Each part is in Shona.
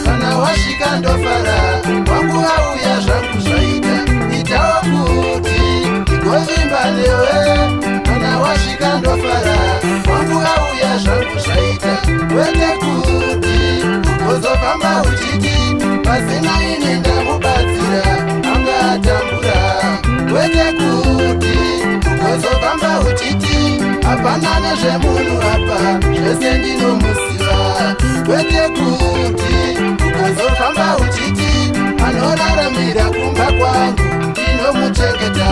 kana wasvika ndofara wangu auya zvangu zvaita itawo kuti ndigovimba newe kana wasvika ndofara wangu auya zvangu zvaita wete kuti uzofamba uchiti pasina ine ndamubatsira anga atambura wete kuti uzofamba uchiti hapana nezvemunhu apa zvese ndinomuziva wete kuti ukazofamba uchiti anoraramira kumba kwangu ndinomuchengeta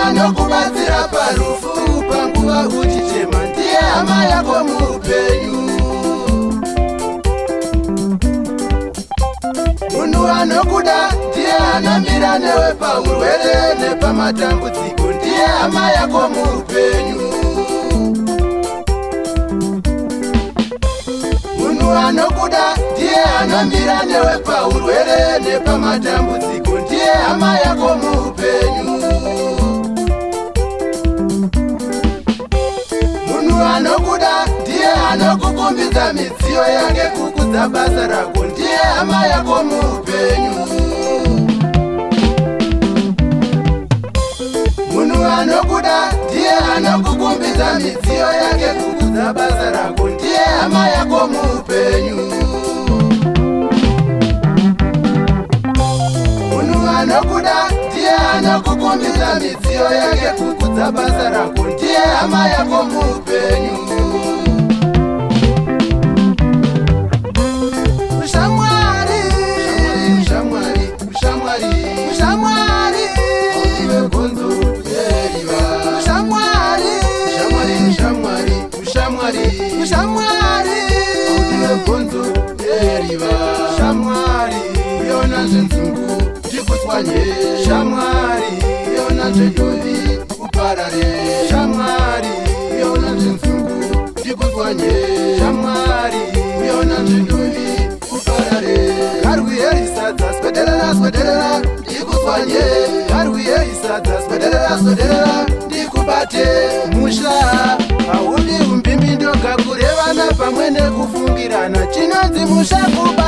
anokubatsira parufu panguva uchichema ndiye hama yako muupenyu. Munhu anokuda ndiye anamira newe paurwere nepamatambudziko ndiye hama yako muupenyu. Munhu anokuda ndiye anamira newe paurwere nepamatambudziko ndiye hama yako muupenyu. Anokuda ndiye anokukumbidza midziyo yake kukudza basa rako ndiye hama yako muupenyu. Munhu anokuda ndiye anokukumbidza midziyo yake kukudza basa rako ndiye hama yako muupenyu. Munhu anokuda ndiye anokukumbidza midziyo yake kukudza basa rako ndiye hama yako muupenyu. Ushamwari, ushamwari, ushamwari, ushamwari, udiwe gonzo yeriva. Ushamwari, ushamwari, ushamwari, ushamwari, ushamwari. ndikuzwanye shamwari yona nzvendovi uparare shamwari yona nzvenzungu ndikuzwanye shamwari yona nzvendovi uparare karwiyerisadza swederera ndikuzwanye karwiyerisadza swederera ndikubate musha haudi umbimbi ndoga kurevana pamwe nekufungirana chinonzi musha kuba